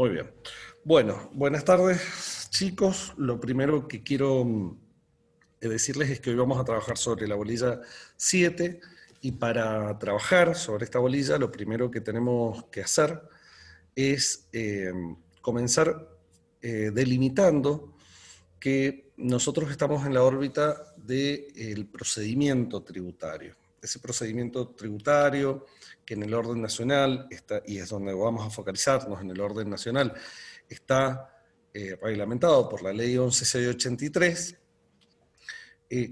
Muy bien. Bueno, buenas tardes, chicos. Lo primero que quiero decirles es que hoy vamos a trabajar sobre la bolilla 7 y para trabajar sobre esta bolilla lo primero que tenemos que hacer es comenzar delimitando que nosotros estamos en la órbita del procedimiento tributario. Ese procedimiento tributario que en el orden nacional está, y es donde vamos a focalizarnos en el orden nacional, está reglamentado por la ley 11683,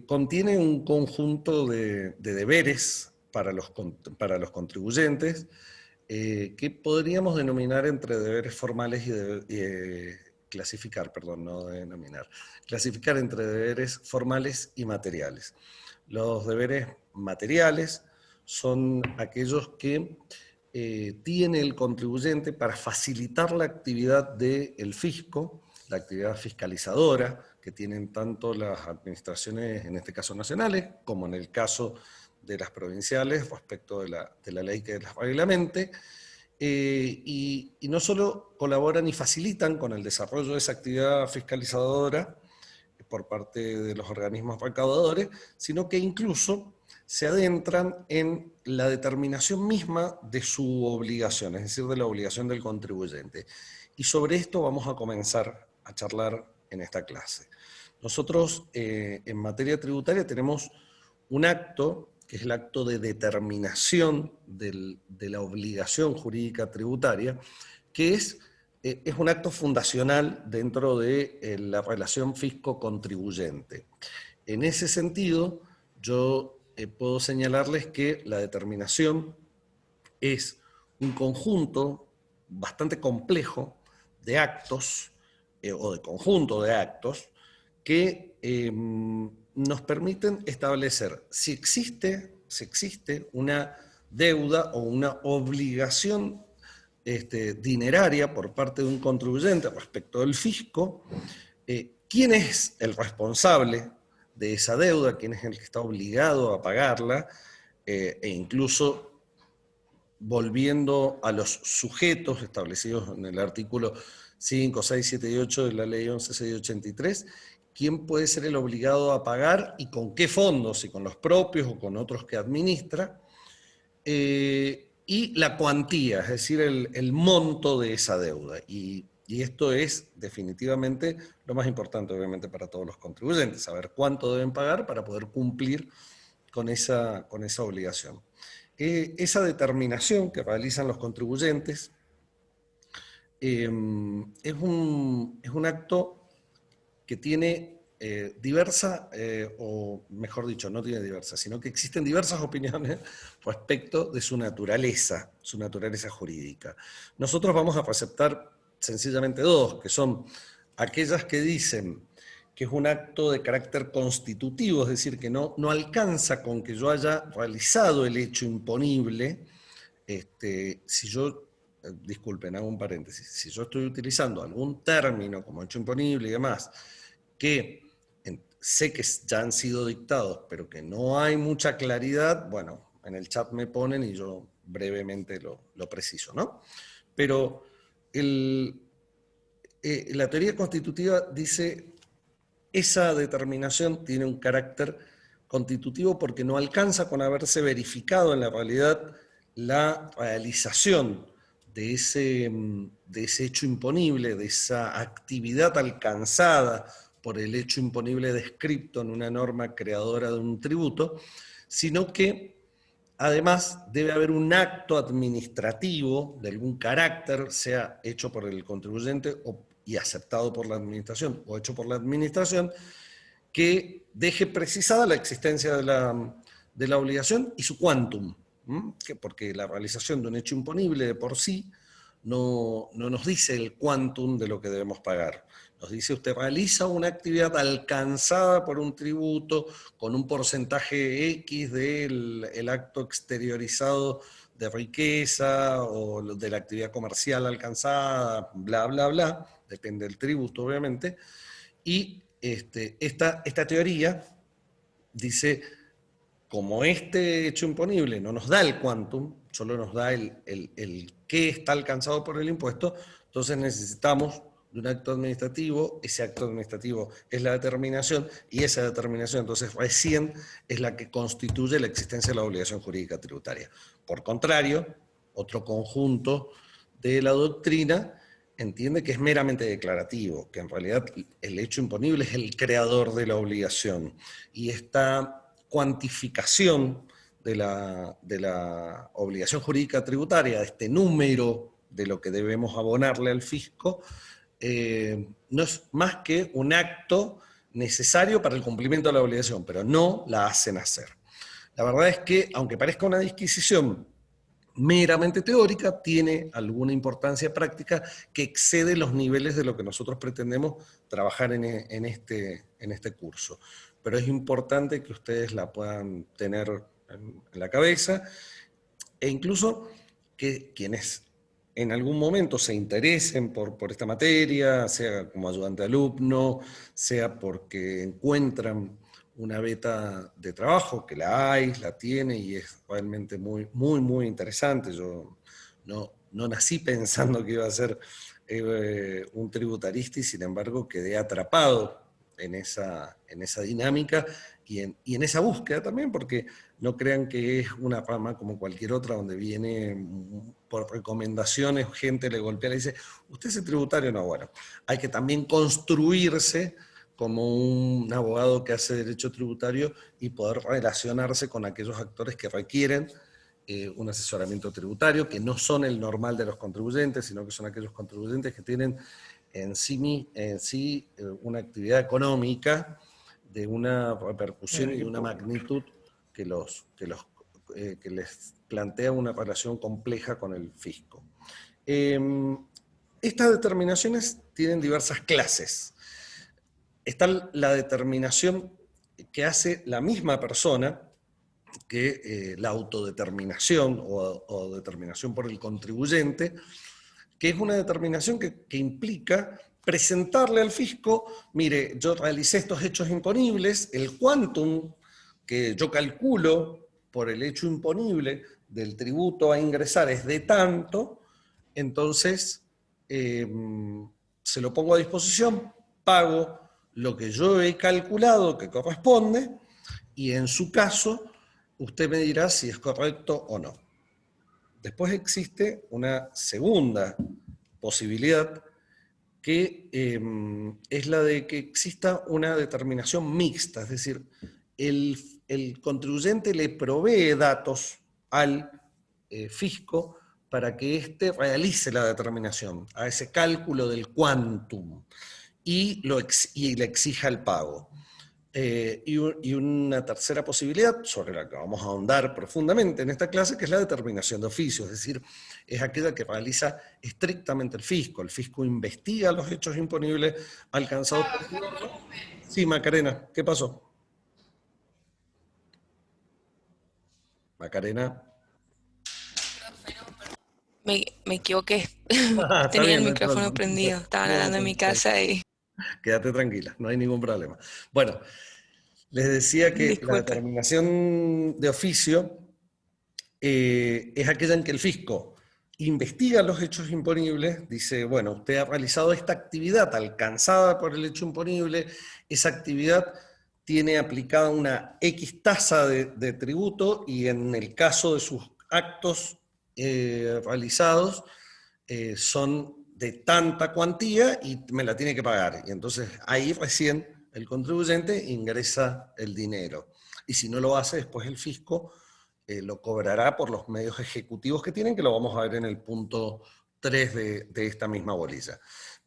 contiene un conjunto de deberes para los contribuyentes que podríamos denominar entre deberes formales y clasificar, perdón, no denominar, clasificar entre deberes formales y materiales. Los deberes materiales son aquellos que tiene el contribuyente para facilitar la actividad del fisco, la actividad fiscalizadora que tienen tanto las administraciones, en este caso nacionales, como en el caso de las provinciales respecto de la ley que las reglamente, y no solo colaboran y facilitan con el desarrollo de esa actividad fiscalizadora por parte de los organismos recaudadores, sino que incluso se adentran en la determinación misma de su obligación, es decir, de la obligación del contribuyente. Y sobre esto vamos a comenzar a charlar en esta clase. Nosotros en materia tributaria tenemos un acto, que es el acto de determinación de la obligación jurídica tributaria, que es un acto fundacional dentro de la relación fisco-contribuyente. En ese sentido, yo puedo señalarles que la determinación es un conjunto bastante complejo de actos, o de conjunto de actos, que nos permiten establecer si existe una deuda o una obligación dineraria por parte de un contribuyente respecto del fisco, quién es el responsable de esa deuda, quién es el que está obligado a pagarla, e incluso volviendo a los sujetos establecidos en el artículo 5, 6, 7 y 8 de la ley 11683, quién puede ser el obligado a pagar y con qué fondos, si con los propios o con otros que administra, y la cuantía, es decir, el monto de esa deuda. Y esto es definitivamente lo más importante, obviamente, para todos los contribuyentes, saber cuánto deben pagar para poder cumplir con esa obligación. Esa determinación que realizan los contribuyentes es un acto que tiene o mejor dicho, no tiene diversa, sino que existen diversas opiniones respecto de su naturaleza jurídica. Nosotros vamos a aceptar sencillamente dos, que son aquellas que dicen que es un acto de carácter constitutivo, es decir, que no alcanza con que yo haya realizado el hecho imponible. Si yo, disculpen, hago un paréntesis, si yo estoy utilizando algún término como hecho imponible y demás, que sé que ya han sido dictados, pero que no hay mucha claridad, bueno, en el chat me ponen y yo brevemente lo preciso, ¿no? Pero la teoría constitutiva dice esa determinación tiene un carácter constitutivo porque no alcanza con haberse verificado en la realidad la realización de ese hecho imponible, de esa actividad alcanzada por el hecho imponible descrito en una norma creadora de un tributo, sino que además debe haber un acto administrativo de algún carácter, sea hecho por el contribuyente y aceptado por la administración, o hecho por la administración, que deje precisada la existencia de la obligación y su quantum, porque la realización de un hecho imponible de por sí no nos dice el quantum de lo que debemos pagar. Nos dice, usted realiza una actividad alcanzada por un tributo con un porcentaje X del acto exteriorizado de riqueza o de la actividad comercial alcanzada, bla, bla, bla, depende del tributo, obviamente. Y esta teoría dice, como este hecho imponible no nos da el quantum, solo nos da el qué está alcanzado por el impuesto, entonces necesitamos de un acto administrativo, ese acto administrativo es la determinación, y esa determinación entonces recién es la que constituye la existencia de la obligación jurídica tributaria. Por contrario, otro conjunto de la doctrina entiende que es meramente declarativo, que en realidad el hecho imponible es el creador de la obligación, y esta cuantificación de la obligación jurídica tributaria, de este número de lo que debemos abonarle al fisco, no es más que un acto necesario para el cumplimiento de la obligación, pero no la hacen hacer. La verdad es que, aunque parezca una disquisición meramente teórica, tiene alguna importancia práctica que excede los niveles de lo que nosotros pretendemos trabajar en este curso. Pero es importante que ustedes la puedan tener en la cabeza, e incluso que quienes en algún momento se interesen por esta materia, sea como ayudante alumno, sea porque encuentran una beta de trabajo, que la hay, la tiene, y es realmente muy interesante. Yo no nací pensando que iba a ser un tributarista, y sin embargo quedé atrapado en esa dinámica y en esa búsqueda también, porque no crean que es una rama como cualquier otra donde viene por recomendaciones, gente le golpea y le dice, ¿usted es tributario? No, bueno, hay que también construirse como un abogado que hace derecho tributario y poder relacionarse con aquellos actores que requieren un asesoramiento tributario, que no son el normal de los contribuyentes, sino que son aquellos contribuyentes que tienen en sí una actividad económica de una repercusión y de una magnitud que les plantea una relación compleja con el fisco. Estas determinaciones tienen diversas clases. Está la determinación que hace la misma persona, que la autodeterminación o determinación por el contribuyente, que es una determinación que implica presentarle al fisco, mire, yo realicé estos hechos imponibles, el quantum que yo calculo por el hecho imponible del tributo a ingresar es de tanto, entonces se lo pongo a disposición, pago lo que yo he calculado que corresponde, y en su caso usted me dirá si es correcto o no. Después existe una segunda posibilidad, que es la de que exista una determinación mixta, es decir, el contribuyente le provee datos al fisco para que éste realice la determinación, a ese cálculo del quantum, y le exija el pago. Y una tercera posibilidad, sobre la que vamos a ahondar profundamente en esta clase, que es la determinación de oficio, es decir, es aquella que realiza estrictamente el fisco. El fisco investiga los hechos imponibles alcanzados por el gobierno. Sí, Macarena, ¿qué pasó? Macarena. Me equivoqué. Está Tenía el bien, no hay micrófono problema. prendido. Estaban No, hablando en mi casa y quédate tranquila, no hay ningún problema. Bueno, les decía que la disculpe. determinación de oficio es aquella en que el fisco investiga los hechos imponibles, dice, bueno, usted ha realizado esta actividad alcanzada por el hecho imponible, esa actividad tiene aplicada una X tasa de tributo, y en el caso de sus actos realizados son de tanta cuantía y me la tiene que pagar. Y entonces ahí recién el contribuyente ingresa el dinero. Y si no lo hace, después el fisco lo cobrará por los medios ejecutivos que tienen, que lo vamos a ver en el punto 3 de esta misma bolilla.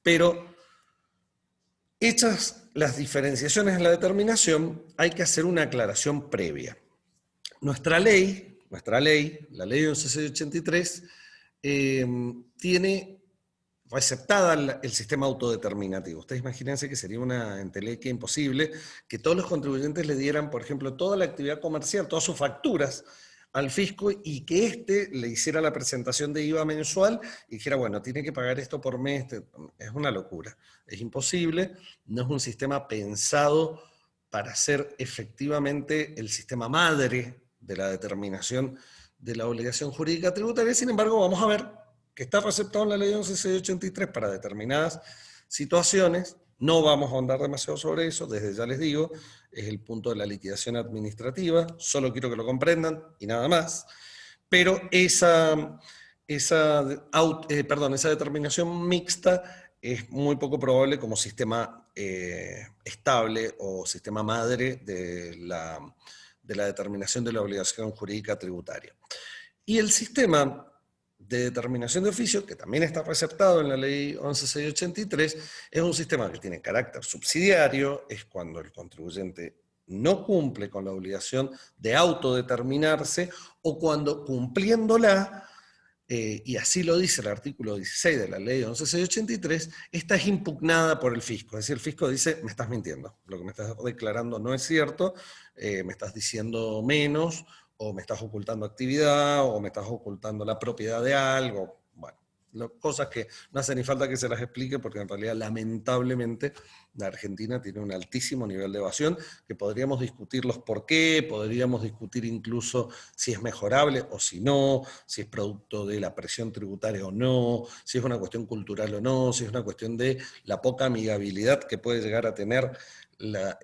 Pero hechas las diferenciaciones en la determinación, hay que hacer una aclaración previa. Nuestra ley, la ley 11683, tiene receptada el sistema autodeterminativo. Ustedes imagínense que sería una entelequia imposible que todos los contribuyentes le dieran, por ejemplo, toda la actividad comercial, todas sus facturas al fisco, y que éste le hiciera la presentación de IVA mensual y dijera, bueno, tiene que pagar esto por mes. Es una locura, es imposible, no es un sistema pensado para ser efectivamente el sistema madre de la determinación de la obligación jurídica tributaria. Sin embargo, vamos a ver que está receptado en la ley 11.683 para determinadas situaciones. No vamos a ahondar demasiado sobre eso, desde ya les digo, es el punto de la liquidación administrativa, solo quiero que lo comprendan y nada más. Pero esa determinación mixta es muy poco probable como sistema estable o sistema madre de la determinación de la obligación jurídica tributaria. Y el sistema de determinación de oficio, que también está receptado en la ley 11.683, es un sistema que tiene carácter subsidiario, es cuando el contribuyente no cumple con la obligación de autodeterminarse o cuando cumpliéndola, y así lo dice el artículo 16 de la ley 11.683, esta es impugnada por el fisco. Es decir, el fisco dice, me estás mintiendo, lo que me estás declarando no es cierto, me estás diciendo menos, o me estás ocultando actividad, o me estás ocultando la propiedad de algo. Bueno, cosas que no hace ni falta que se las explique, porque en realidad, lamentablemente, la Argentina tiene un altísimo nivel de evasión, que podríamos discutir los por qué, podríamos discutir incluso si es mejorable o si no, si es producto de la presión tributaria o no, si es una cuestión cultural o no, si es una cuestión de la poca amigabilidad que puede llegar a tener la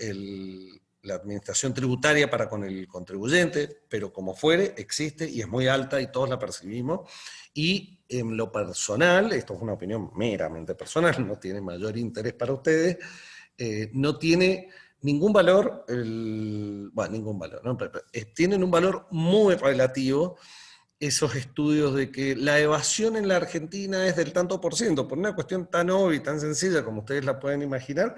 administración tributaria para con el contribuyente, pero como fuere, existe y es muy alta y todos la percibimos. Y en lo personal, esto es una opinión meramente personal, no tiene mayor interés para ustedes, no tiene ningún valor, ningún valor, ¿no? Pero tienen un valor muy relativo esos estudios de que la evasión en la Argentina es del tanto por ciento, por una cuestión tan obvia y tan sencilla como ustedes la pueden imaginar,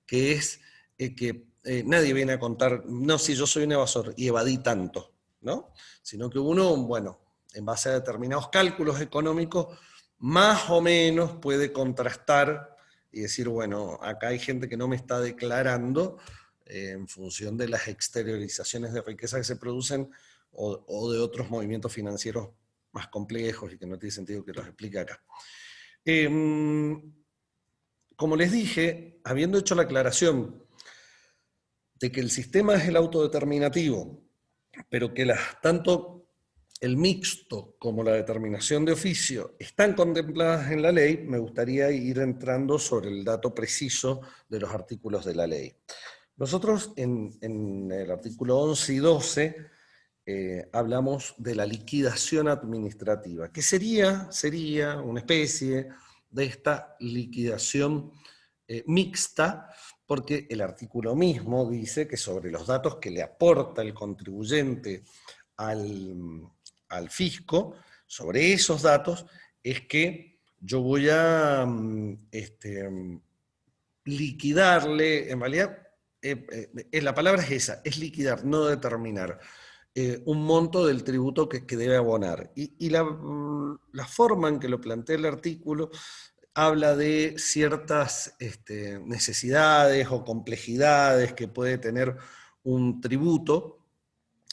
que es que nadie viene a contar, no, si yo soy un evasor y evadí tanto, ¿no? Sino que uno, bueno, en base a determinados cálculos económicos, más o menos puede contrastar y decir, bueno, acá hay gente que no me está declarando en función de las exteriorizaciones de riqueza que se producen o de otros movimientos financieros más complejos y que no tiene sentido que los explique acá. Como les dije, habiendo hecho la aclaración de que el sistema es el autodeterminativo, pero que tanto el mixto como la determinación de oficio están contempladas en la ley, me gustaría ir entrando sobre el dato preciso de los artículos de la ley. Nosotros en el artículo 11 y 12 hablamos de la liquidación administrativa, que sería una especie de esta liquidación mixta, porque el artículo mismo dice que sobre los datos que le aporta el contribuyente al fisco, sobre esos datos es que yo voy a liquidarle, en realidad la palabra es esa, es liquidar, no determinar un monto del tributo que debe abonar. Y la forma en que lo plantea el artículo habla de ciertas necesidades o complejidades que puede tener un tributo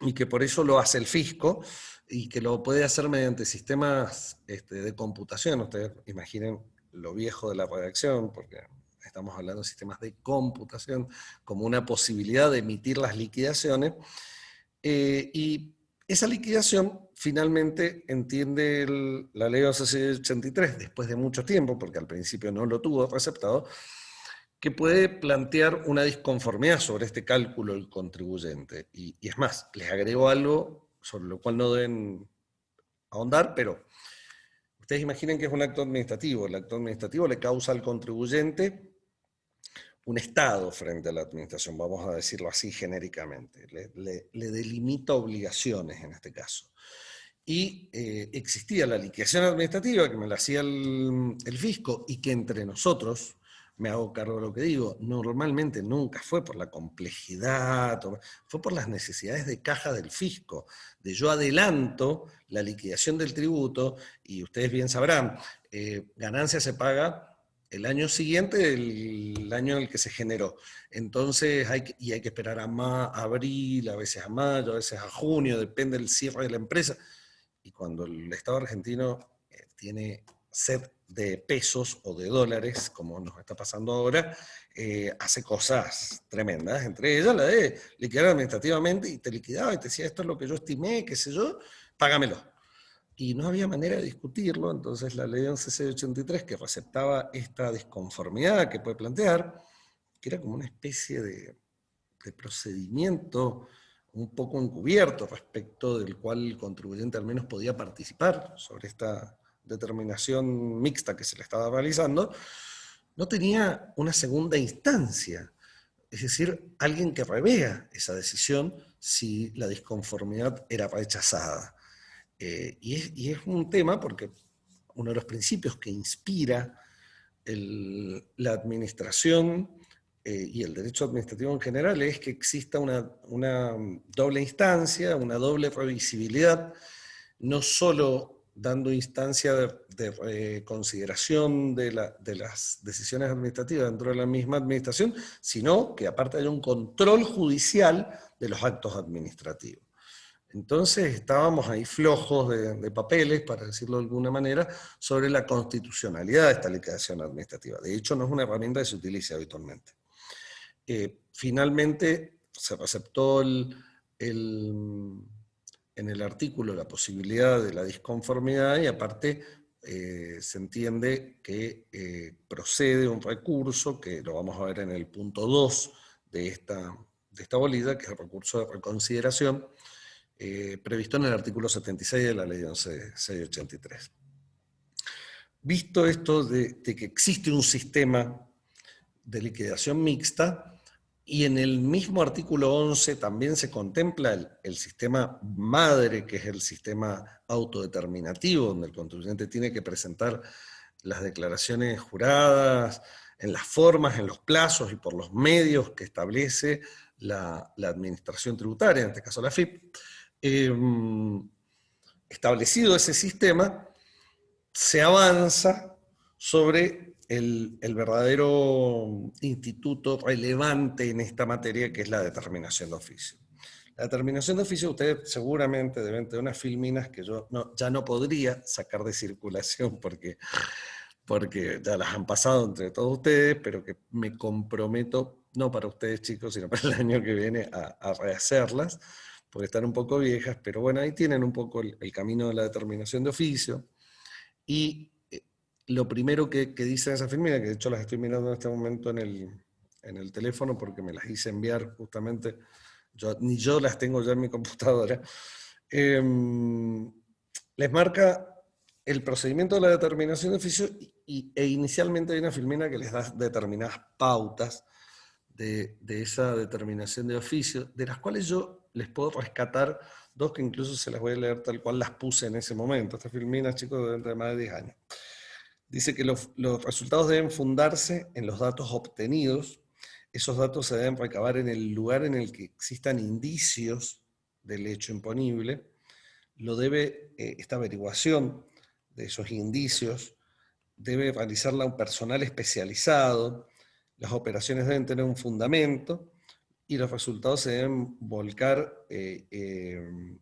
y que por eso lo hace el fisco y que lo puede hacer mediante sistemas de computación. Ustedes imaginen lo viejo de la redacción, porque estamos hablando de sistemas de computación como una posibilidad de emitir las liquidaciones. Y esa liquidación finalmente entiende la ley 1183, después de mucho tiempo, porque al principio no lo tuvo receptado, que puede plantear una disconformidad sobre este cálculo el contribuyente. Y es más, les agrego algo sobre lo cual no deben ahondar, pero ustedes imaginen que es un acto administrativo. El acto administrativo le causa al contribuyente un estado frente a la administración, vamos a decirlo así genéricamente. Le delimita obligaciones en este caso. Y existía la liquidación administrativa que me la hacía el fisco y que entre nosotros, me hago cargo de lo que digo, normalmente nunca fue por la complejidad, fue por las necesidades de caja del fisco, de yo adelanto la liquidación del tributo y ustedes bien sabrán, ganancia se paga el año siguiente, el año en el que se generó. Entonces hay que esperar a abril, a veces a mayo, a veces a junio, depende del cierre de la empresa. Y cuando el Estado argentino tiene sed de pesos o de dólares, como nos está pasando ahora, hace cosas tremendas, entre ellas la de liquidar administrativamente, y te liquidaba y te decía, esto es lo que yo estimé, qué sé yo, págamelo. Y no había manera de discutirlo, entonces la ley 11.683, que receptaba esta disconformidad que puede plantear, que era como una especie de procedimiento un poco encubierto respecto del cual el contribuyente al menos podía participar sobre esta determinación mixta que se le estaba realizando, no tenía una segunda instancia, es decir, alguien que revea esa decisión si la disconformidad era rechazada. Y es un tema porque uno de los principios que inspira la administración y el derecho administrativo en general es que exista una doble instancia, una doble revisibilidad, no solo dando instancia de consideración de las decisiones administrativas dentro de la misma administración, sino que aparte haya un control judicial de los actos administrativos. Entonces estábamos ahí flojos de papeles, para decirlo de alguna manera, sobre la constitucionalidad de esta liquidación administrativa. De hecho, no es una herramienta que se utilice habitualmente. Finalmente, se receptó en el artículo la posibilidad de la disconformidad y aparte se entiende que procede un recurso, que lo vamos a ver en el punto 2 de esta bolida, que es el recurso de reconsideración, previsto en el artículo 76 de la ley 11.683. Visto esto de que existe un sistema de liquidación mixta, y en el mismo artículo 11 también se contempla el sistema madre, que es el sistema autodeterminativo, donde el contribuyente tiene que presentar las declaraciones juradas en las formas, en los plazos y por los medios que establece la administración tributaria, en este caso la FIP. Establecido ese sistema, se avanza sobre el verdadero instituto relevante en esta materia, que es la determinación de oficio. La determinación de oficio, ustedes seguramente deben tener unas filminas que yo ya no podría sacar de circulación porque ya las han pasado entre todos ustedes, pero que me comprometo, no para ustedes chicos, sino para el año que viene, a rehacerlas, porque están un poco viejas, pero bueno, ahí tienen un poco el camino de la determinación de oficio. Y lo primero que dice esa filmina, que de hecho las estoy mirando en este momento en el teléfono porque me las hice enviar justamente, ni yo las tengo ya en mi computadora, les marca el procedimiento de la determinación de oficio e inicialmente hay una filmina que les da determinadas pautas de esa determinación de oficio, de las cuales yo les puedo rescatar dos que incluso se las voy a leer tal cual las puse en ese momento. Estas filminas, chicos, deben tener más de 10 años. Dice que los resultados deben fundarse en los datos obtenidos. Esos datos se deben recabar en el lugar en el que existan indicios del hecho imponible. Esta averiguación de esos indicios debe realizarla un personal especializado. Las operaciones deben tener un fundamento y los resultados se deben volcar en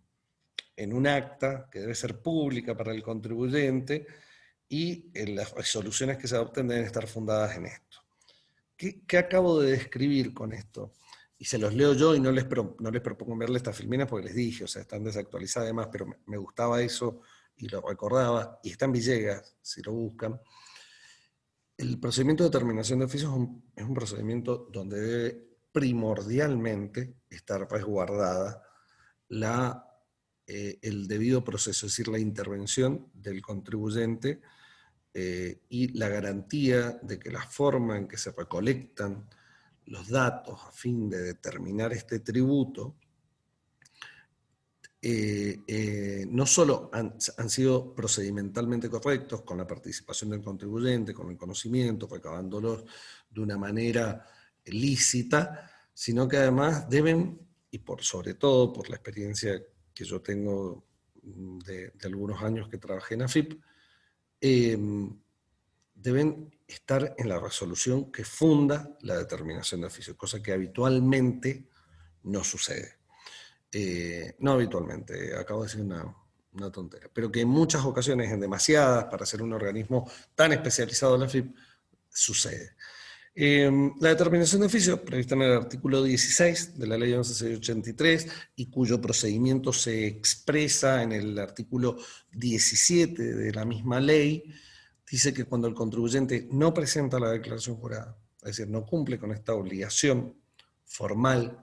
un acta que debe ser pública para el contribuyente y las resoluciones que se adopten deben estar fundadas en esto. ¿Qué acabo de describir con esto? Y se los leo yo y no les propongo verle estas filminas porque les dije, o sea, están desactualizadas además, pero me gustaba eso y lo recordaba, y está en Villegas, si lo buscan. El procedimiento de determinación de oficios es un procedimiento donde debe primordialmente estar resguardada el debido proceso, es decir, la intervención del contribuyente y la garantía de que la forma en que se recolectan los datos a fin de determinar este tributo no solo han sido procedimentalmente correctos con la participación del contribuyente, con el conocimiento, recabándolos de una manera lícita, sino que además deben, y sobre todo por la experiencia que yo tengo de algunos años que trabajé en AFIP, deben estar en la resolución que funda la determinación de oficio, cosa que habitualmente no sucede. No habitualmente, acabo de decir una tontería, pero que en muchas ocasiones, en demasiadas, para ser un organismo tan especializado en la FIP, sucede. La determinación de oficio, prevista en el artículo 16 de la ley 11.683 y cuyo procedimiento se expresa en el artículo 17 de la misma ley, dice que cuando el contribuyente no presenta la declaración jurada, es decir, no cumple con esta obligación formal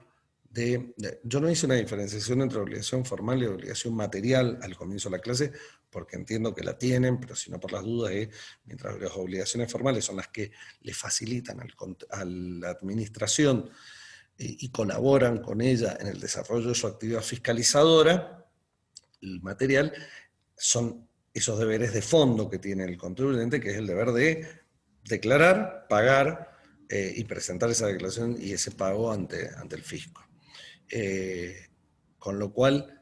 yo no hice una diferenciación entre obligación formal y obligación material al comienzo de la clase, porque entiendo que la tienen, pero si no por las dudas, mientras las obligaciones formales son las que le facilitan a la administración y colaboran con ella en el desarrollo de su actividad fiscalizadora, el material son esos deberes de fondo que tiene el contribuyente, que es el deber de declarar, pagar y presentar esa declaración y ese pago ante el fisco. Con lo cual,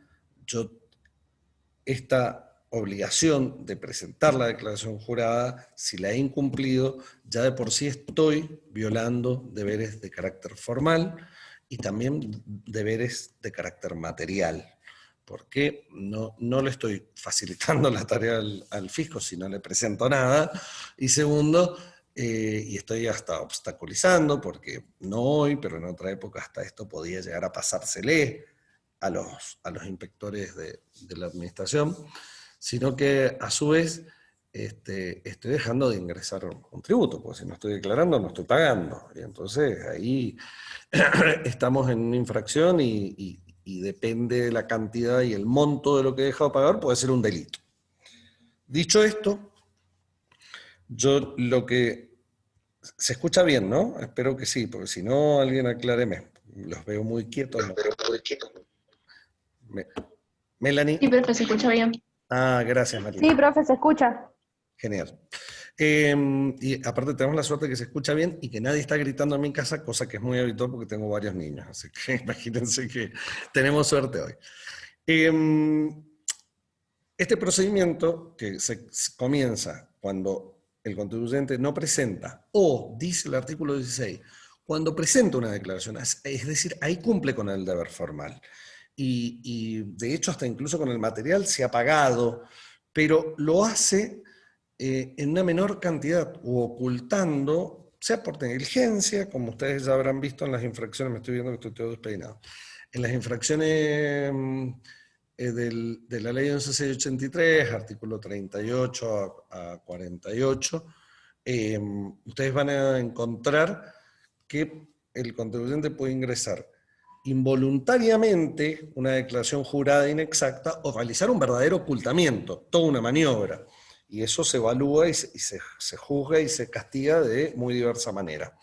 esta obligación de presentar la declaración jurada, si la he incumplido, ya de por sí estoy violando deberes de carácter formal y también deberes de carácter material, porque no le estoy facilitando la tarea al fisco si no le presento nada, y segundo, y estoy hasta obstaculizando, porque no hoy, pero en otra época hasta esto podía llegar a pasársele a los inspectores de la administración, sino que a su vez estoy dejando de ingresar un tributo, porque si no estoy declarando no estoy pagando, y entonces ahí estamos en una infracción y depende de la cantidad y el monto de lo que he dejado de pagar, puede ser un delito. Dicho esto, yo lo que... Se escucha bien, ¿no? Espero que sí, porque si no, alguien acláreme. Los veo muy quietos. ¿No? Melanie. Sí, profe, se escucha bien. Ah, gracias, María. Sí, profe, se escucha. Genial. Y aparte tenemos la suerte que se escucha bien y que nadie está gritando en mi casa, cosa que es muy habitual porque tengo varios niños. Así que imagínense que tenemos suerte hoy. Este procedimiento que se comienza cuando el contribuyente no presenta, o dice el artículo 16, cuando presenta una declaración, es decir, ahí cumple con el deber formal. Y de hecho hasta incluso con el material se ha pagado, pero lo hace en una menor cantidad o ocultando, sea por negligencia, como ustedes ya habrán visto en las infracciones, me estoy viendo que estoy todo despeinado, en las infracciones de la ley 11.683, artículo 38 a 48, ustedes van a encontrar que el contribuyente puede ingresar involuntariamente una declaración jurada inexacta o realizar un verdadero ocultamiento, toda una maniobra. Y eso se evalúa y se juzga y se castiga de muy diversa manera.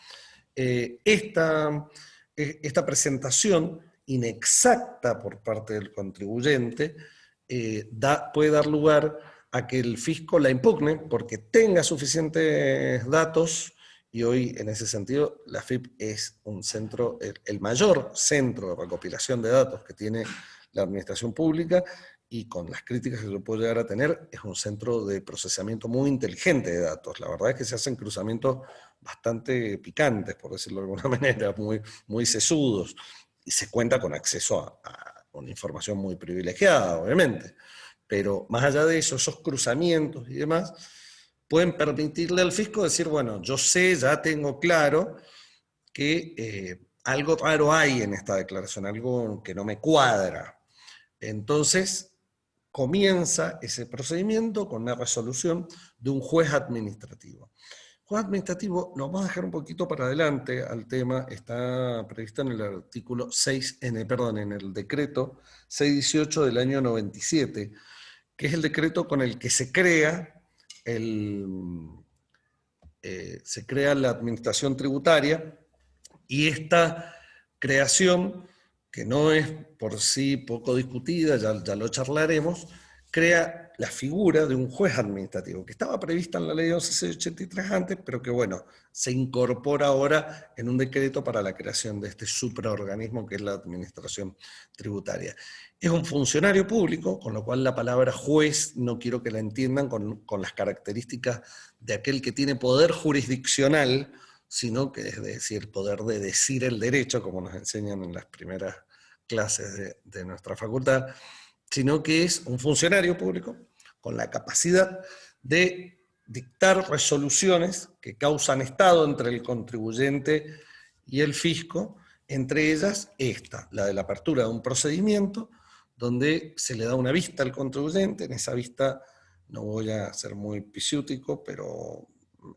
Esta presentación inexacta por parte del contribuyente puede dar lugar a que el fisco la impugne porque tenga suficientes datos, y hoy en ese sentido la FIP es un centro, el mayor centro de recopilación de datos que tiene la administración pública, y con las críticas que se puede llegar a tener, es un centro de procesamiento muy inteligente de datos. La verdad es que se hacen cruzamientos bastante picantes, por decirlo de alguna manera, muy sesudos, y se cuenta con acceso a una información muy privilegiada, obviamente. Pero más allá de eso, esos cruzamientos y demás, pueden permitirle al fisco decir, bueno, yo sé, ya tengo claro que algo raro hay en esta declaración, algo que no me cuadra. Entonces, comienza ese procedimiento con una resolución de un juez administrativo. Juez administrativo, lo vamos a dejar un poquito para adelante al tema, está previsto en el artículo 6, en el decreto 618 del año 97, que es el decreto con el que se crea la administración tributaria, y esta creación, que no es por sí poco discutida, ya lo charlaremos, crea la figura de un juez administrativo, que estaba prevista en la ley 11.683 antes, pero que bueno, se incorpora ahora en un decreto para la creación de este supraorganismo que es la administración tributaria. Es un funcionario público, con lo cual la palabra juez no quiero que la entiendan con las características de aquel que tiene poder jurisdiccional, sino que es decir, poder de decir el derecho, como nos enseñan en las primeras clases de nuestra facultad, sino que es un funcionario público con la capacidad de dictar resoluciones que causan estado entre el contribuyente y el fisco, entre ellas esta, la de la apertura de un procedimiento donde se le da una vista al contribuyente. En esa vista, no voy a ser muy pisiútico, pero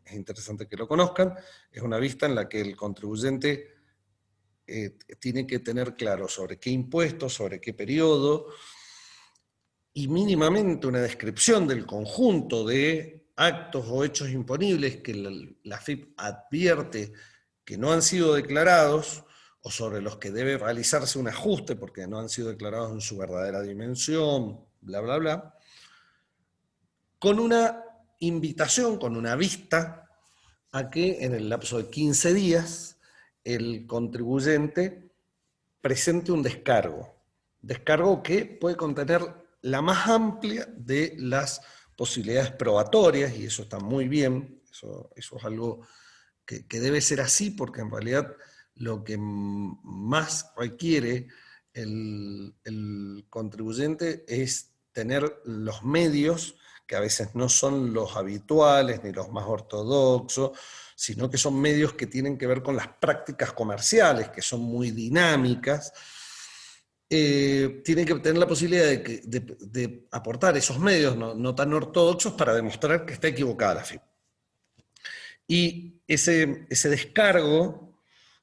es interesante que lo conozcan, es una vista en la que el contribuyente tiene que tener claro sobre qué impuestos, sobre qué periodo, y mínimamente una descripción del conjunto de actos o hechos imponibles que la AFIP advierte que no han sido declarados o sobre los que debe realizarse un ajuste porque no han sido declarados en su verdadera dimensión, bla, bla, bla, con una invitación, con una vista a que en el lapso de 15 días el contribuyente presente un descargo que puede contener la más amplia de las posibilidades probatorias, y eso está muy bien, eso es algo que debe ser así, porque en realidad lo que más requiere el contribuyente es tener los medios, que a veces no son los habituales ni los más ortodoxos, sino que son medios que tienen que ver con las prácticas comerciales, que son muy dinámicas. Tienen que tener la posibilidad de aportar esos medios no tan ortodoxos para demostrar que está equivocada la FIP. Y ese descargo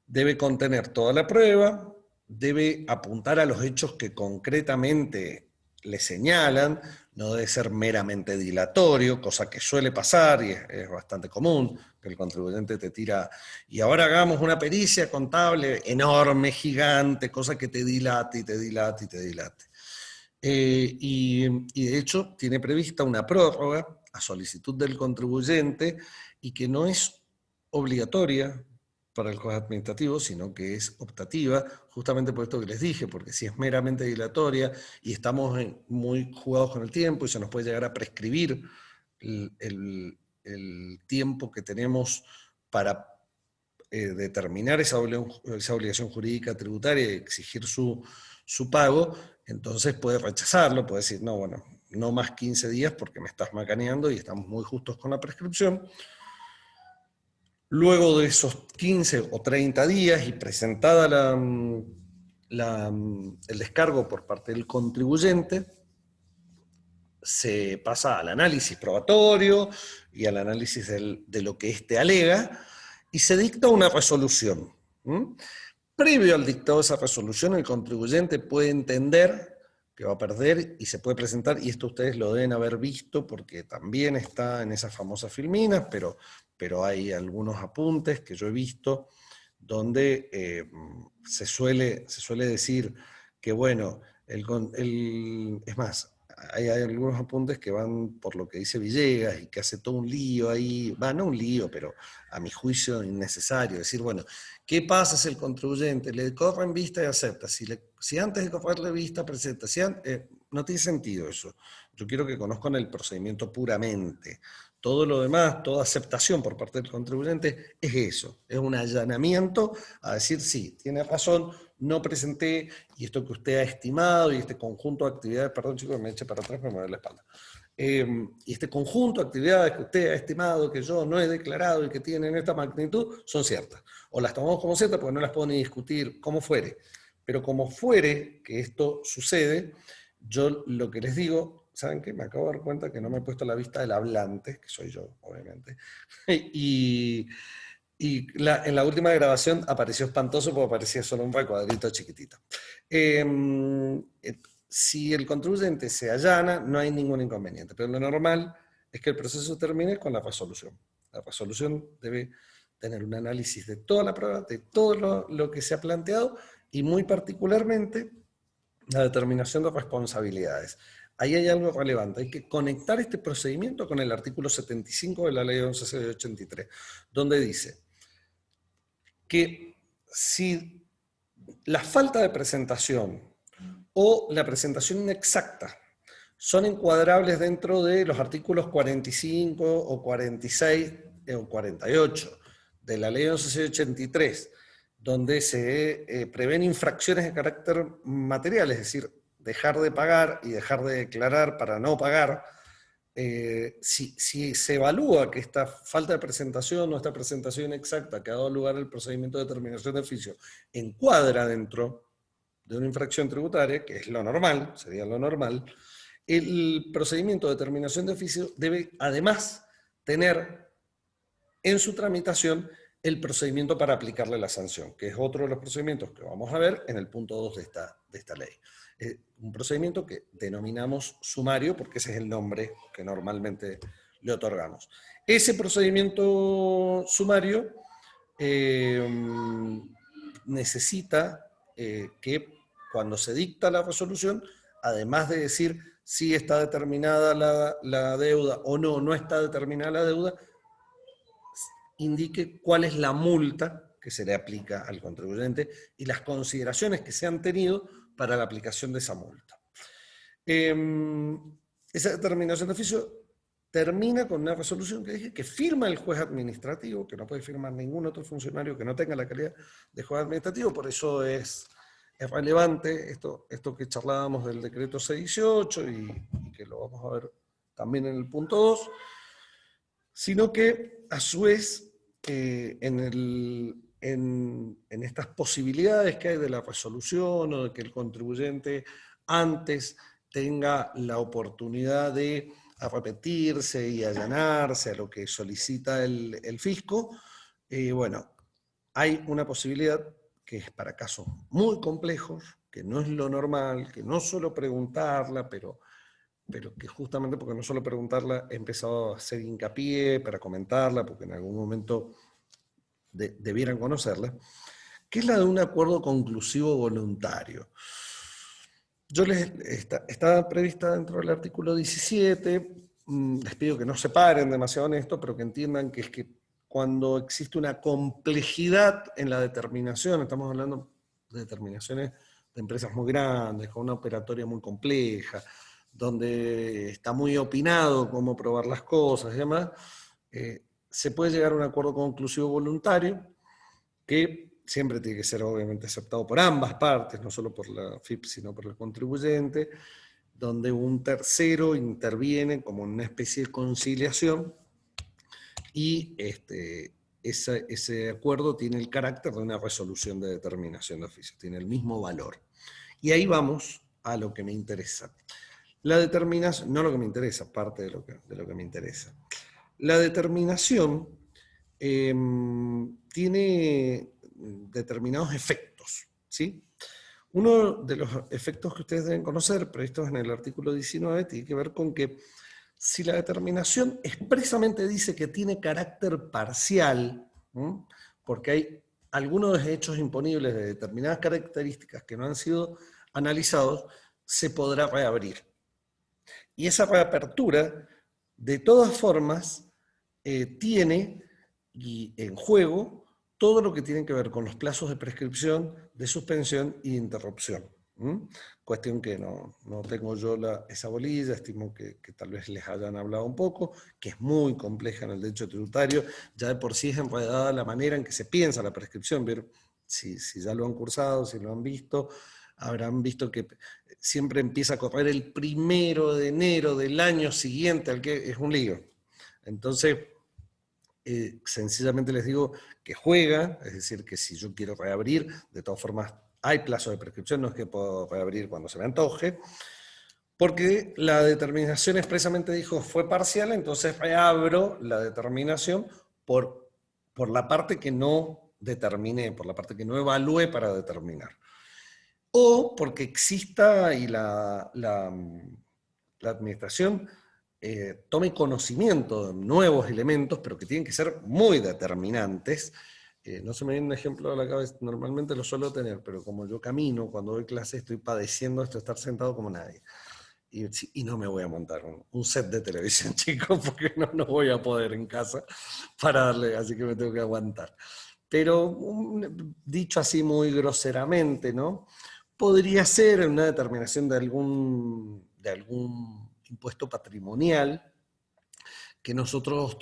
debe contener toda la prueba, debe apuntar a los hechos que concretamente le señalan, no debe ser meramente dilatorio, cosa que suele pasar y es bastante común, que el contribuyente te tira, y ahora hagamos una pericia contable enorme, gigante, cosa que te dilate y te dilate y te dilate. Y de hecho tiene prevista una prórroga a solicitud del contribuyente y que no es obligatoria para el juez administrativo, sino que es optativa, justamente por esto que les dije, porque si es meramente dilatoria y estamos muy jugados con el tiempo y se nos puede llegar a prescribir el tiempo que tenemos para determinar esa obligación jurídica tributaria y exigir su pago, entonces puede rechazarlo, puede decir, no, bueno, no más 15 días porque me estás macaneando y estamos muy justos con la prescripción. Luego de esos 15 o 30 días y presentada el descargo por parte del contribuyente, se pasa al análisis probatorio y al análisis de lo que éste alega y se dicta una resolución. Previo al dictado de esa resolución, el contribuyente puede entender que va a perder y se puede presentar, y esto ustedes lo deben haber visto porque también está en esas famosas filminas, pero hay algunos apuntes que yo he visto donde se suele decir que, bueno, es más, hay algunos apuntes que van por lo que dice Villegas y que hace todo un lío ahí, no un lío, pero a mi juicio innecesario, decir, bueno, ¿qué pasa si el contribuyente le corren vista y acepta? Si antes de correrle vista presenta, no tiene sentido eso. Yo quiero que conozcan el procedimiento puramente. Todo lo demás, toda aceptación por parte del contribuyente es eso, es un allanamiento a decir, sí, tiene razón, no presenté, y esto que usted ha estimado, y este conjunto de actividades, perdón chicos, me eché para atrás, me mueve la espalda, y este conjunto de actividades que usted ha estimado, que yo no he declarado y que tienen esta magnitud, son ciertas. O las tomamos como ciertas porque no las puedo ni discutir, como fuere. Pero como fuere que esto sucede, yo lo que les digo, ¿saben qué? Me acabo de dar cuenta que no me he puesto la vista del hablante, que soy yo, obviamente. y en la última grabación apareció espantoso porque aparecía solo un recuadrito chiquitito. Si el contribuyente se allana, no hay ningún inconveniente, pero lo normal es que el proceso termine con la resolución. La resolución debe tener un análisis de toda la prueba, de todo lo que se ha planteado y muy particularmente la determinación de responsabilidades. Ahí hay algo relevante, hay que conectar este procedimiento con el artículo 75 de la ley 11.683, donde dice que si la falta de presentación o la presentación inexacta son encuadrables dentro de los artículos 45 o 46 o 48 de la ley 11.683, donde se prevén infracciones de carácter material, es decir, dejar de pagar y dejar de declarar para no pagar, si se evalúa que esta falta de presentación o esta presentación exacta que ha dado lugar al procedimiento de determinación de oficio encuadra dentro de una infracción tributaria, que es lo normal, sería lo normal, el procedimiento de determinación de oficio debe además tener en su tramitación el procedimiento para aplicarle la sanción, que es otro de los procedimientos que vamos a ver en el punto 2 de esta ley. Un procedimiento que denominamos sumario, porque ese es el nombre que normalmente le otorgamos. Ese procedimiento sumario necesita que cuando se dicta la resolución, además de decir si está determinada la deuda o no, no está determinada la deuda, indique cuál es la multa que se le aplica al contribuyente y las consideraciones que se han tenido para la aplicación de esa multa. Esa determinación de oficio termina con una resolución que dije que firma el juez administrativo, que no puede firmar ningún otro funcionario que no tenga la calidad de juez administrativo, por eso es relevante esto que charlábamos del decreto 618 y que lo vamos a ver también en el punto 2, sino que a su vez en estas posibilidades que hay de la resolución o de que el contribuyente antes tenga la oportunidad de arrepentirse y allanarse a lo que solicita el fisco, bueno, hay una posibilidad que es para casos muy complejos, que no es lo normal, que no suelo preguntarla, pero que justamente porque no suelo preguntarla he empezado a hacer hincapié para comentarla, porque en algún momento debieran conocerla, que es la de un acuerdo conclusivo voluntario. Está prevista dentro del artículo 17, les pido que no se paren demasiado en esto, pero que entiendan que es que cuando existe una complejidad en la determinación, estamos hablando de determinaciones de empresas muy grandes, con una operatoria muy compleja, donde está muy opinado cómo probar las cosas y demás, se puede llegar a un acuerdo conclusivo voluntario que siempre tiene que ser obviamente aceptado por ambas partes, no solo por la FIP, sino por el contribuyente, donde un tercero interviene como una especie de conciliación y ese acuerdo tiene el carácter de una resolución de determinación de oficio, tiene el mismo valor. Y ahí vamos a lo que me interesa. La determinación, no lo que me interesa, parte de lo que me interesa. La determinación tiene determinados efectos, ¿sí? Uno de los efectos que ustedes deben conocer, previstos en el artículo 19, tiene que ver con que si la determinación expresamente dice que tiene carácter parcial, ¿sí? Porque hay algunos hechos imponibles de determinadas características que no han sido analizados, se podrá reabrir. Y esa reapertura, de todas formas, tiene en juego todo lo que tiene que ver con los plazos de prescripción, de suspensión y de interrupción. Cuestión que no tengo yo esa bolilla, estimo que tal vez les hayan hablado un poco, que es muy compleja en el derecho tributario, ya de por sí es enredada la manera en que se piensa la prescripción, pero si ya lo han cursado, si lo han visto, habrán visto que siempre empieza a correr el 1 de enero del año siguiente, al que es un lío. Entonces, sencillamente les digo que juega, es decir, que si yo quiero reabrir, de todas formas hay plazo de prescripción, no es que puedo reabrir cuando se me antoje, porque la determinación expresamente dijo fue parcial, entonces reabro la determinación por la parte que no determiné, por la parte que no evalué para determinar. O porque exista y la administración tome conocimiento de nuevos elementos, pero que tienen que ser muy determinantes. No se me viene un ejemplo a la cabeza, normalmente lo suelo tener, pero como yo camino, cuando doy clase, estoy padeciendo esto de estar sentado como nadie. Y no me voy a montar un set de televisión, chicos, porque no voy a poder en casa para darle, así que me tengo que aguantar. Pero dicho así muy groseramente, ¿no? Podría ser una determinación de algún impuesto patrimonial que nosotros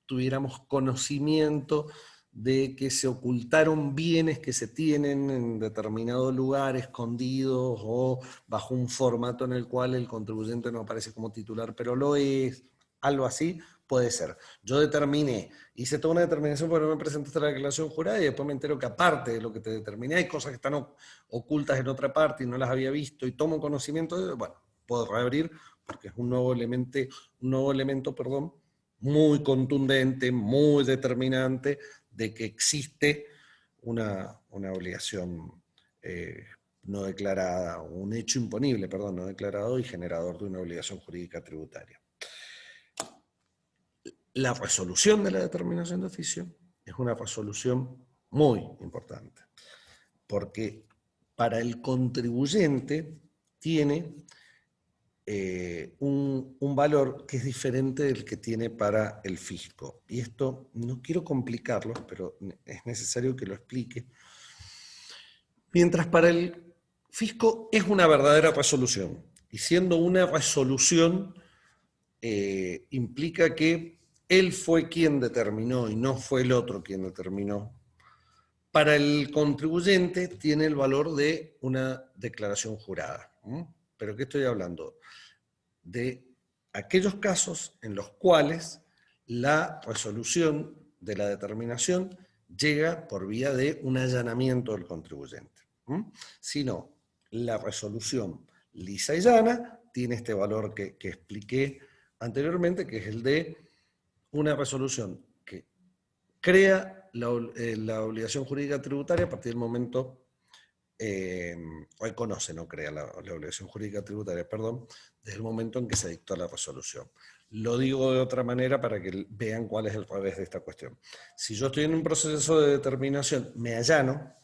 tuviéramos conocimiento de que se ocultaron bienes que se tienen en determinado lugar, escondidos o bajo un formato en el cual el contribuyente no aparece como titular, pero lo es, algo así, puede ser. Yo determiné, hice toda una determinación porque no me presentaste la declaración jurada y después me entero que aparte de lo que te determiné hay cosas que están ocultas en otra parte y no las había visto y tomo conocimiento de, bueno, puedo reabrir porque es un nuevo elemento, muy contundente, muy determinante de que existe una obligación no declarada, un hecho imponible, perdón, no declarado y generador de una obligación jurídica tributaria. La resolución de la determinación de oficio es una resolución muy importante, porque para el contribuyente tiene un valor que es diferente del que tiene para el fisco. Y esto no quiero complicarlo, pero es necesario que lo explique. Mientras para el fisco es una verdadera resolución, y siendo una resolución implica que él fue quien determinó y no fue el otro quien determinó. Para el contribuyente tiene el valor de una declaración jurada. ¿Pero qué estoy hablando? De aquellos casos en los cuales la resolución de la determinación llega por vía de un allanamiento del contribuyente. Si no, la resolución lisa y llana tiene este valor que expliqué anteriormente, que es el de una resolución que crea la obligación jurídica tributaria a partir del momento reconoce, no crea la obligación jurídica tributaria, perdón, desde el momento en que se dictó la resolución. Lo digo de otra manera para que vean cuál es el revés de esta cuestión. Si yo estoy en un proceso de determinación, me allano,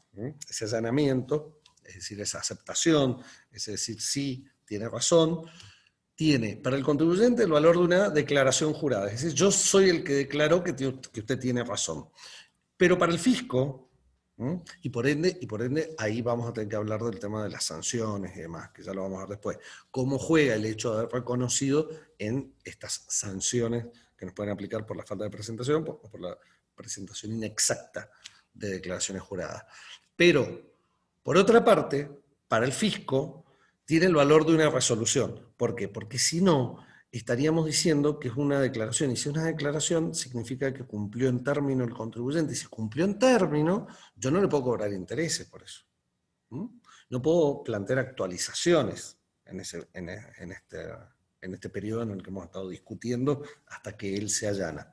ese allanamiento, es decir, esa aceptación, es decir, sí, tiene razón, tiene para el contribuyente el valor de una declaración jurada. Es decir, yo soy el que declaró que usted tiene razón. Pero para el fisco, y por ende, ahí vamos a tener que hablar del tema de las sanciones y demás, que ya lo vamos a ver después. ¿Cómo juega el hecho de haber reconocido en estas sanciones que nos pueden aplicar por la falta de presentación o por la presentación inexacta de declaraciones juradas? Pero, por otra parte, para el fisco, tiene el valor de una resolución. ¿Por qué? Porque si no, estaríamos diciendo que es una declaración, y si es una declaración significa que cumplió en término el contribuyente, y si cumplió en término, yo no le puedo cobrar intereses por eso. No puedo plantear actualizaciones en este periodo en el que hemos estado discutiendo hasta que él se allana.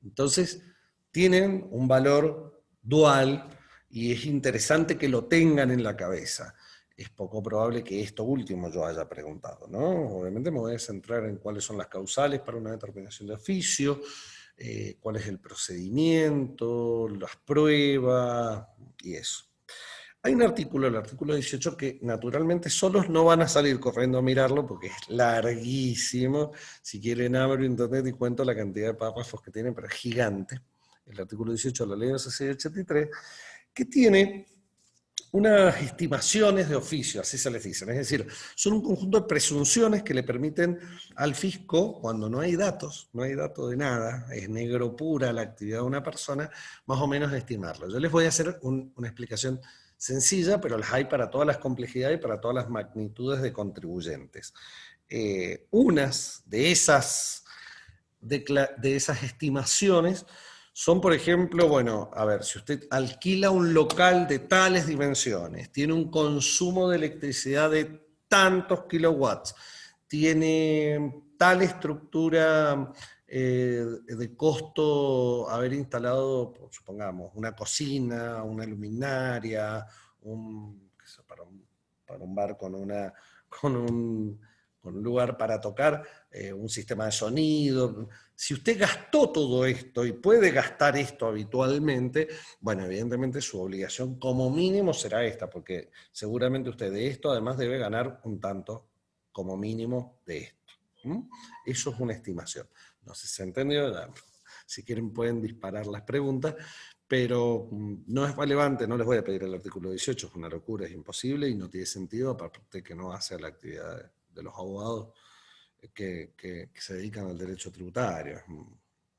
Entonces, tienen un valor dual y es interesante que lo tengan en la cabeza. Es poco probable que esto último yo haya preguntado, ¿no? Obviamente me voy a centrar en cuáles son las causales para una determinación de oficio, cuál es el procedimiento, las pruebas y eso. Hay un artículo, el artículo 18, que naturalmente solos no van a salir corriendo a mirarlo porque es larguísimo. Si quieren abro internet y cuento la cantidad de párrafos que tiene, pero es gigante. El artículo 18 de la ley 1683, que tiene unas estimaciones de oficio, así se les dicen. Es decir, son un conjunto de presunciones que le permiten al fisco, cuando no hay datos de nada, es negro pura la actividad de una persona, más o menos estimarlo. Yo les voy a hacer una explicación sencilla, pero las hay para todas las complejidades y para todas las magnitudes de contribuyentes. Unas de esas estimaciones son, por ejemplo, bueno, a ver, si usted alquila un local de tales dimensiones, tiene un consumo de electricidad de tantos kilowatts, tiene tal estructura de costo haber instalado, supongamos, una cocina, una luminaria, para un bar con un lugar para tocar, un sistema de sonido. Si usted gastó todo esto y puede gastar esto habitualmente, bueno, evidentemente su obligación como mínimo será esta, porque seguramente usted de esto además debe ganar un tanto como mínimo de esto. Eso es una estimación. No sé si se entendió, si quieren pueden disparar las preguntas, pero no es relevante, no les voy a pedir el artículo 18, es una locura, es imposible y no tiene sentido, aparte que no hace a la actividad de los abogados que se dedican al derecho tributario.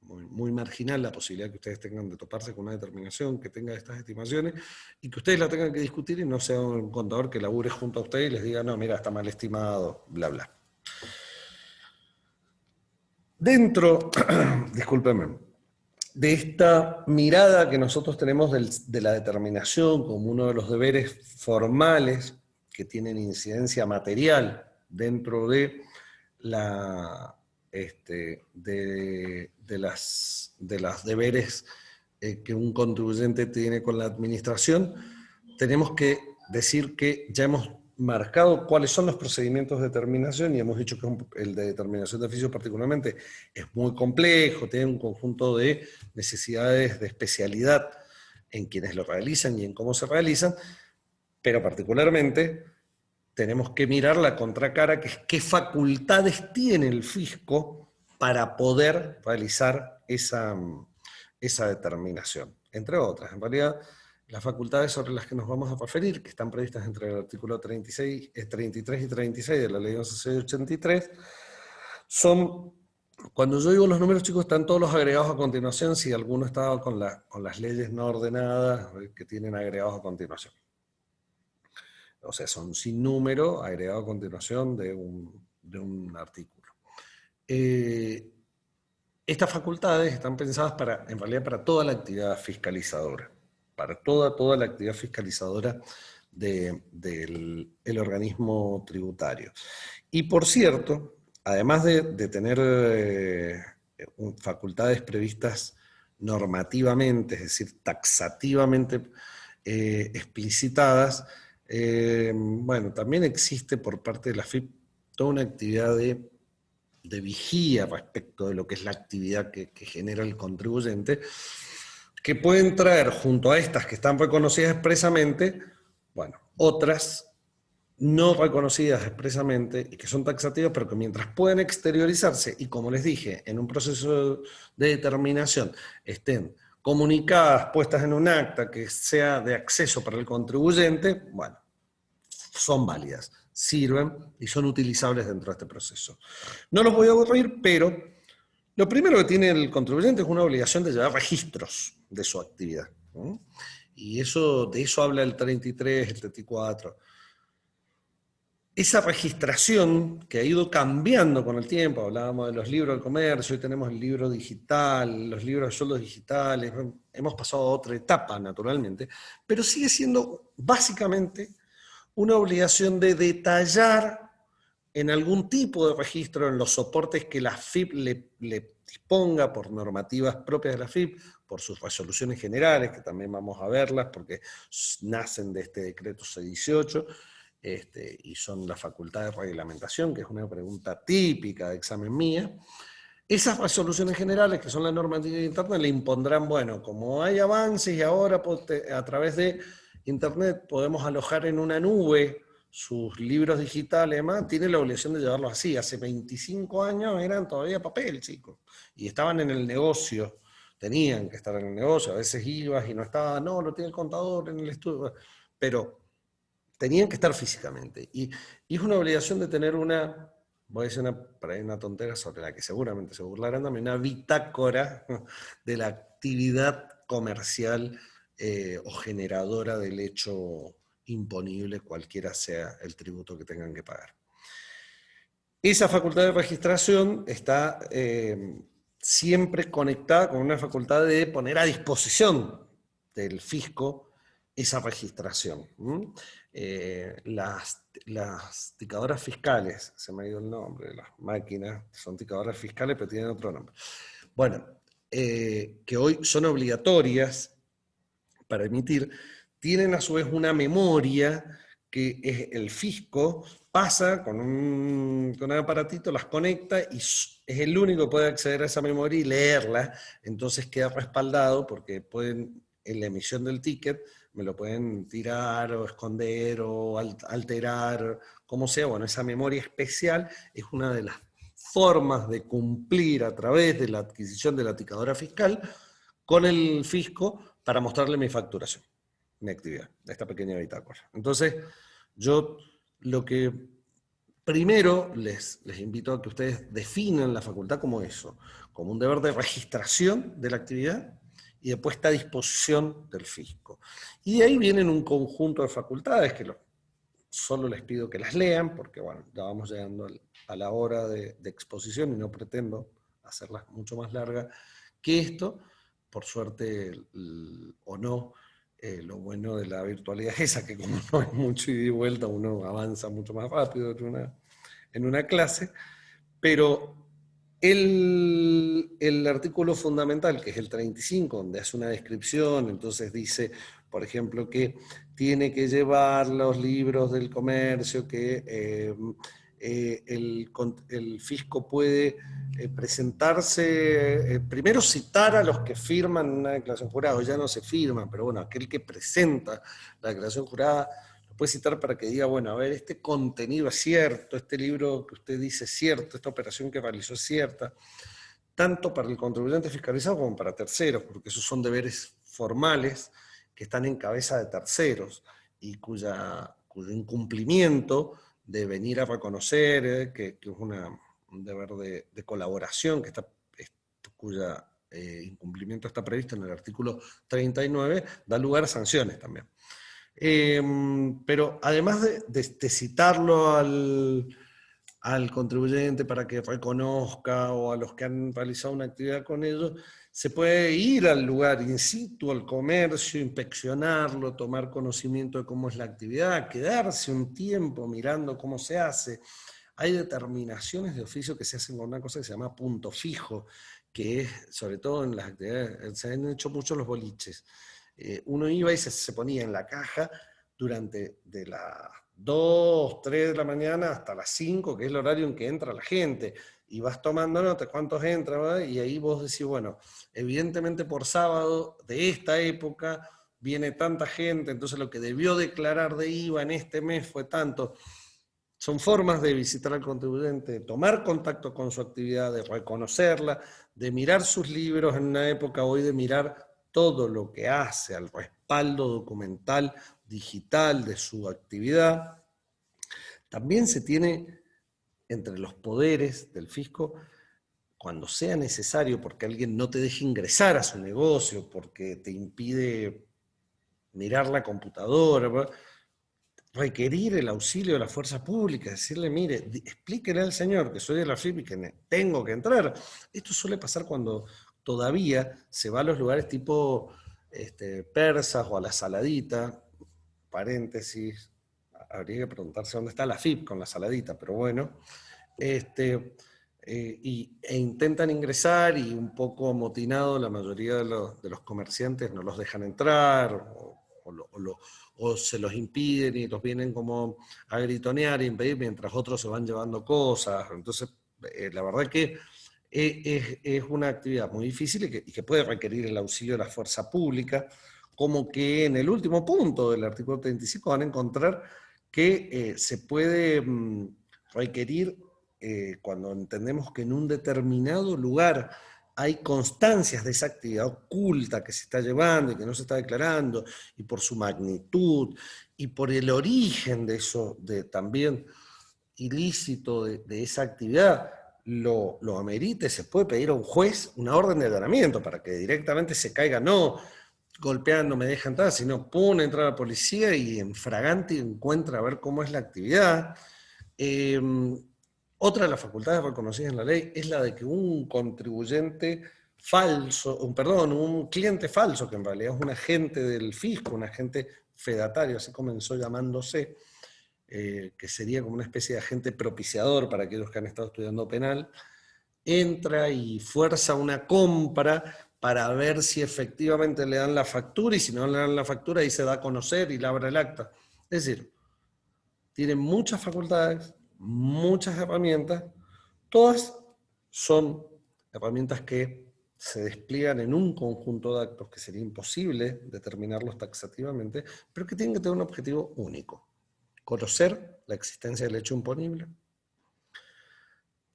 muy marginal la posibilidad que ustedes tengan de toparse con una determinación que tenga estas estimaciones y que ustedes la tengan que discutir y no sea un contador que labure junto a ustedes y les diga, no, mira, está mal estimado, bla, bla. Dentro, discúlpenme, de esta mirada que nosotros tenemos de la determinación como uno de los deberes formales que tienen incidencia material dentro de las deberes que un contribuyente tiene con la administración, tenemos que decir que ya hemos marcado cuáles son los procedimientos de determinación y hemos dicho que el de determinación de oficio particularmente es muy complejo, tiene un conjunto de necesidades de especialidad en quienes lo realizan y en cómo se realizan, pero particularmente tenemos que mirar la contracara, que es qué facultades tiene el fisco para poder realizar esa determinación, entre otras. En realidad, las facultades sobre las que nos vamos a referir, que están previstas entre el artículo 33 y 36 de la ley 11.683, son, cuando yo digo los números, chicos, están todos los agregados a continuación, si alguno estaba con las leyes no ordenadas que tienen agregados a continuación. O sea, son sin número agregado a continuación de un artículo. Estas facultades están pensadas en realidad para toda la actividad fiscalizadora, para toda la actividad fiscalizadora del organismo tributario. Y por cierto, además de tener facultades previstas normativamente, es decir, taxativamente explicitadas, bueno, también existe por parte de la FIP toda una actividad de vigía respecto de lo que es la actividad que genera el contribuyente, que pueden traer junto a estas que están reconocidas expresamente, bueno, otras no reconocidas expresamente y que son taxativas, pero que mientras pueden exteriorizarse y, como les dije, en un proceso de determinación estén comunicadas, puestas en un acta que sea de acceso para el contribuyente, bueno, son válidas, sirven y son utilizables dentro de este proceso. No los voy a aburrir, pero lo primero que tiene el contribuyente es una obligación de llevar registros de su actividad, ¿no? Y de eso habla el 33, el 34. Esa registración que ha ido cambiando con el tiempo, hablábamos de los libros del comercio, hoy tenemos el libro digital, los libros de sueldos digitales, hemos pasado a otra etapa naturalmente, pero sigue siendo básicamente una obligación de detallar en algún tipo de registro en los soportes que la FIP le disponga por normativas propias de la FIP, por sus resoluciones generales, que también vamos a verlas porque nacen de este decreto 618, y son la facultad de reglamentación, que es una pregunta típica de examen mía. Esas resoluciones generales, que son la normativa interna, le impondrán, bueno, como hay avances y ahora a través de Internet podemos alojar en una nube sus libros digitales, además, tiene la obligación de llevarlos así. Hace 25 años eran todavía papel, chicos, y estaban en el negocio, tenían que estar en el negocio, a veces ibas y no estaba, no, lo tiene el contador en el estudio, pero tenían que estar físicamente. Y es una obligación de tener voy a decir una tontera sobre la que seguramente se burlarán también, una bitácora de la actividad comercial o generadora del hecho imponible, cualquiera sea el tributo que tengan que pagar. Esa facultad de registración está siempre conectada con una facultad de poner a disposición del fisco esa registración. Las ticadoras fiscales, se me ha ido el nombre, las máquinas son ticadoras fiscales, pero tienen otro nombre. Bueno, que hoy son obligatorias para emitir, tienen a su vez una memoria que es el fisco pasa con un aparatito, las conecta y es el único que puede acceder a esa memoria y leerla, entonces queda respaldado porque pueden, en la emisión del ticket, me lo pueden tirar o esconder o alterar, como sea. Bueno, esa memoria especial es una de las formas de cumplir a través de la adquisición de la ticadora fiscal con el fisco para mostrarle mi facturación, mi actividad, esta pequeña bitácora. Entonces, yo lo que primero les invito a que ustedes definan la facultad como eso, como un deber de registración de la actividad y de puesta a disposición del fisco. Y de ahí vienen un conjunto de facultades que solo les pido que las lean, porque bueno, ya vamos llegando a la hora de exposición y no pretendo hacerlas mucho más largas que esto. Por suerte o no, lo bueno de la virtualidad es esa, que como no es mucho ida y vuelta, uno avanza mucho más rápido en una clase, pero el artículo fundamental, que es el 35, donde hace una descripción, entonces dice, por ejemplo, que tiene que llevar los libros del comercio, que el fisco puede presentarse, primero citar a los que firman una declaración jurada, ya no se firma, pero bueno, aquel que presenta la declaración jurada puede citar para que diga, bueno, a ver, este contenido es cierto, este libro que usted dice es cierto, esta operación que realizó es cierta, tanto para el contribuyente fiscalizado como para terceros, porque esos son deberes formales que están en cabeza de terceros y cuyo incumplimiento de venir a reconocer que es un deber de colaboración, cuya incumplimiento está previsto en el artículo 39, da lugar a sanciones también. Pero además de citarlo al contribuyente para que reconozca o a los que han realizado una actividad con ellos, se puede ir al lugar in situ, al comercio, inspeccionarlo, tomar conocimiento de cómo es la actividad, quedarse un tiempo mirando cómo se hace. Hay determinaciones de oficio que se hacen con una cosa que se llama punto fijo, que es, sobre todo en las actividades, se han hecho mucho los boliches. Uno iba y se ponía en la caja durante de las 2, 3 de la mañana hasta las 5, que es el horario en que entra la gente, y vas tomando nota cuántos entran, ¿verdad? Y ahí vos decís, bueno, evidentemente por sábado de esta época viene tanta gente, entonces lo que debió declarar de IVA en este mes fue tanto. Son formas de visitar al contribuyente, de tomar contacto con su actividad, de reconocerla, de mirar sus libros en una época hoy, de mirar todo lo que hace al respaldo documental digital de su actividad. También se tiene entre los poderes del fisco, cuando sea necesario, porque alguien no te deje ingresar a su negocio, porque te impide mirar la computadora, requerir el auxilio de la fuerza pública, decirle, mire, explíquele al señor que soy de la FIP y que tengo que entrar. Esto suele pasar cuando todavía se va a los lugares tipo persas o a la saladita, paréntesis, habría que preguntarse dónde está la FIP con la saladita, pero bueno, e intentan ingresar y un poco amotinado la mayoría de los comerciantes no los dejan entrar o se los impiden y los vienen como a gritonear e impedir mientras otros se van llevando cosas. Entonces, la verdad que es una actividad muy difícil y que puede requerir el auxilio de la fuerza pública, como que en el último punto del artículo 35 van a encontrar que se puede requerir cuando entendemos que en un determinado lugar hay constancias de esa actividad oculta que se está llevando y que no se está declarando, y por su magnitud, y por el origen de eso, también ilícito de esa actividad, lo amerite, se puede pedir a un juez una orden de allanamiento para que directamente se caiga, no golpeando, me deja entrar, sino pone entrar a la policía y en fragante encuentra a ver cómo es la actividad. Eh, Otra de las facultades reconocidas en la ley es la de que un contribuyente falso, perdón, un cliente falso, que en realidad es un agente del fisco, un agente fedatario, así comenzó llamándose, que sería como una especie de agente propiciador para aquellos que han estado estudiando penal, entra y fuerza una compra para ver si efectivamente le dan la factura, y si no le dan la factura, ahí se da a conocer y labra el acta. Es decir, tiene muchas facultades, muchas herramientas, todas son herramientas que se despliegan en un conjunto de actos que sería imposible determinarlos taxativamente, pero que tienen que tener un objetivo único: conocer la existencia del hecho imponible,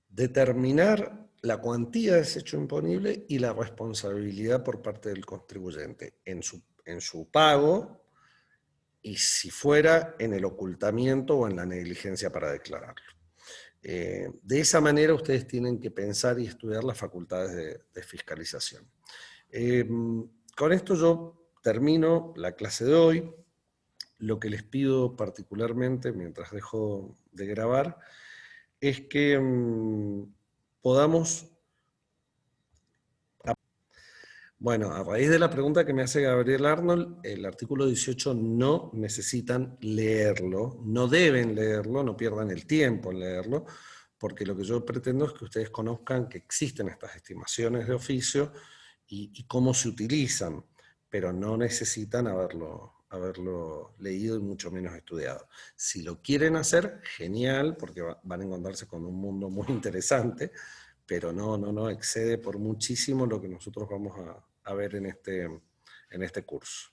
determinar la cuantía de ese hecho imponible y la responsabilidad por parte del contribuyente en su pago, y si fuera en el ocultamiento o en la negligencia para declararlo. De esa manera ustedes tienen que pensar y estudiar las facultades de fiscalización. Con esto yo termino la clase de hoy. Lo que les pido particularmente, mientras dejo de grabar, es que podamos... Bueno, a raíz de la pregunta que me hace Gabriel Arnold, el artículo 18 no necesitan leerlo, no deben leerlo, no pierdan el tiempo en leerlo, porque lo que yo pretendo es que ustedes conozcan que existen estas estimaciones de oficio y cómo se utilizan, pero no necesitan haberlo leído y mucho menos estudiado. Si lo quieren hacer, genial, porque van a encontrarse con un mundo muy interesante, pero no excede por muchísimo lo que nosotros vamos a ver en este curso.